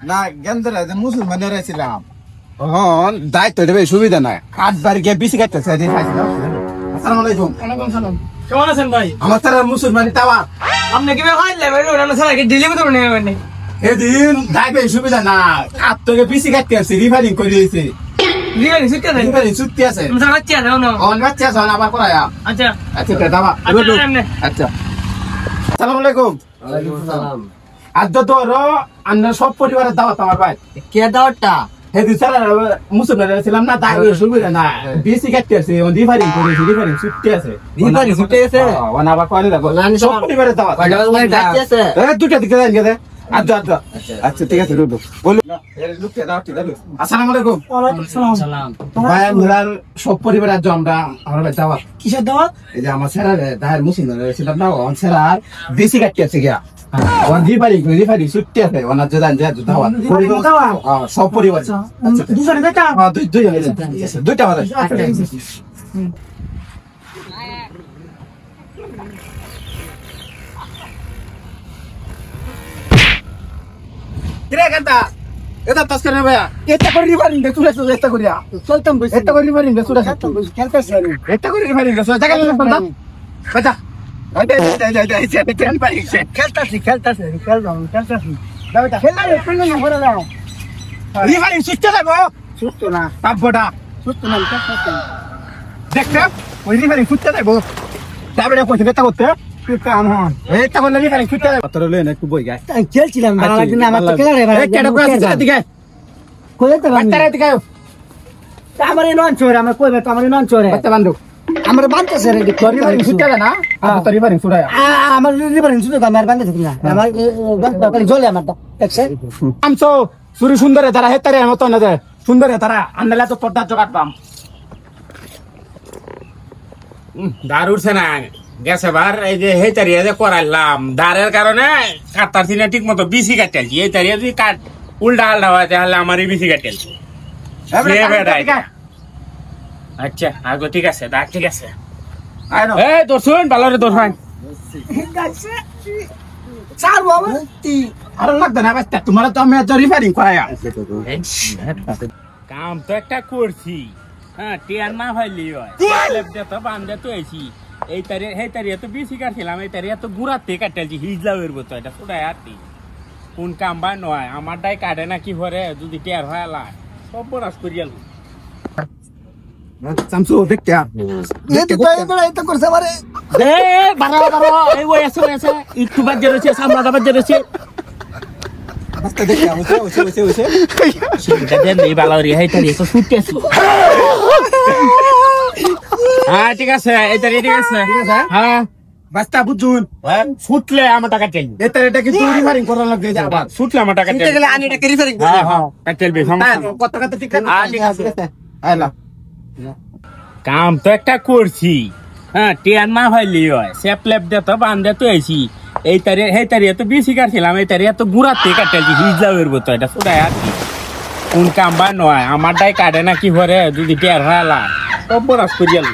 না গেন্দরা যে মুসলমানের ছিলাম হন দায়িত্ব দেবে সুবিধা নাই কাটবার গিয়ে বেশি কাটতেছে আসসালামু আলাইকুম। ওয়ালাইকুম সালাম। কেমন আছেন ভাই? আমার তারা মুসলমানি তাওয়া আপনি কিভাবে খাইলে ভাই? ওনা সারা কি ডেলি মতো নেই মানে? এদিন দায়িত্ব সুবিধা না কাট থেকে বেশি কাটতে আছে রিফারিং করে দিয়েছে রিগানি সুটে দেন। রিফারিং ছুটি আছে তুমি সাচ্চা দাও না। অন বাচ্চা আছে আবার করায়া আচ্ছা আচ্ছা দাবা আচ্ছা আসসালামু আলাইকুম। ওয়ালাইকুম সালাম। আজ তো রো আমরা সব পরিবারের দাওয়াত আমার ভাই কে দাওয়াতটা? হেদি স্যার মুসলমানের ছিলাম না দায়িত্ব সুবিধা না বেশি কাটতে আছে রিফারিং করেছে রিফারিং ছুটি আছে রিফারিং ছুটি আছে? অন আবার করে দেবো নানি সব পরিবারের দাওয়াত কয়টা বাজে ডাকতে আছে? দুটা দিকে যান গেছে আচ্ছা আচ্ছা আচ্ছা ঠিক আছে রুদু বলুন আসসালামু আলাইকুম। ওয়ালাইকুম সালাম। ভাই আমরা সব পরিবার আজ আমরা আমার ভাই দাওয়াত কিসের দাওয়াত? এই যে আমার স্যার দায়ের মুসলমানের ছিলাম না অন স্যার বেশি কাটতে আছে গিয়া অন রিফারিং ছুটি আছে ওনার জান যে দাওয়াত সব পরিবার আচ্ছা দুজনে দেখা। দুইটা বাজে কিরে কান্তা এটা তাস করে ভাইয়া এটা করে রিফারিং দে তুলে এটা করিয়া চলতাম বসে। এটা করে রিফারিং দে তুলে খেলতেছি আমি। এটা করে রিফারিং দে জায়গা না বন্ধ বাজা আইতে খেলতেছি দাও এটা। খেললে পেলে না ঘরে দাও। রিফারিং সুচ্চা লাগো সুস্থ না। তাপটা সুস্থ না খেলতেছি। দেখতে ওই রিফারিং সুচ্চা লাগো তারপরে কইতে এটা করতে তুই কাম হন। এটা বলে রিফারিং সুচ্চা লাগো তোর লেন একটু বই গায় আমি খেলছিলাম ভালো লাগছে না আমার তো খেলা রে ভালো এটা কই আছে দিকে কই যেতে বাচ্চা পারি? রে দিকে আমার এই নন চোরে আমার কইবে তো আমার এই নন চোরে। বাচ্চা বান্ধব আমার বানতেছে রে তোর রিফারিং সুচ্চা না তোর রিফারিং সুরায়া আমার লিভার ইনসুরে আমার বানতে থাকি না আমার বাকি জ্বলে আমার তো দেখছে। আমসো সুরি সুন্দরে তারা হেতারে মত না দে সুন্দরে তারা আন্দালা তো পর্দা জগাট পাম দার উঠছে না গেছে বার এই যে এই তারিয়া যে করাইলাম দারের কারণে কাটার দিনে ঠিক মতো বিসি কাটালছি এই তারিয়া যদি কাট উল্টা আল্টা হয় তাহলে আমারই বিসি কাটালছি আচ্ছা আগো ঠিক আছে দাগ ঠিক আছে এই দর্শন ভালো রে দর্শন স্যার বাবা আর লাগবে না বাচ্চা তোমার তো আমি তো রিফারিং করায়া কাম তো একটা করছি হ্যাঁ টিয়ার না হইলি হয় তো বান্ধে তো আইছি এই তারিয়া এই তারিয়া তো বিসি কাটছিলাম এই তারিয়া তো গুড়াতে কাটালছি হিজলা বের তো এটা ছোটাই আরতি কোন কাম বা নয় আমার ডাই কাটে না কি ভরে যদি টিয়ার হয় আলা সব বরাস করিয়াল সামসু দেখতে এই তো এটা করছে আমারে এ বারো এই ওই আছে একটু বাজে রয়েছে সামলাটা বাজে রয়েছে বাচ্চা দেখতে ওছে সেটা দেন এই বালাউরি হাই তারি তো শুটতে আছে হ্যাঁ ঠিক আছে এই তারি ঠিক আছে হ্যাঁ বাচ্চা বুঝুন ফুটলে আমার টাকা চাই এটা এটা কি তুই রিফারিং করা লাগবে যে আবার ফুটলে আমার টাকা চাই গেলে আনি এটা রিফারিং হ্যাঁ হ্যাঁ কাটেলবে সমস্যা কত কত ঠিক আছে আইলা কাম তো একটা করছি হ্যাঁ টিয়ার না হইলি হয় সেপ লেপ দে তো বান্ধে তো আইছি এই তারিয়া তো বিসি কাটছিলাম এই তারিয়া তো গুড়াতে কাটালছি হিজলা বেরবো তো এটা ছোটাই আর কি কোন কাম বা নয় আমার ডাই কাটে না কি ভরে যদি টিয়ার হয় আলা সব বরাস করিয়াল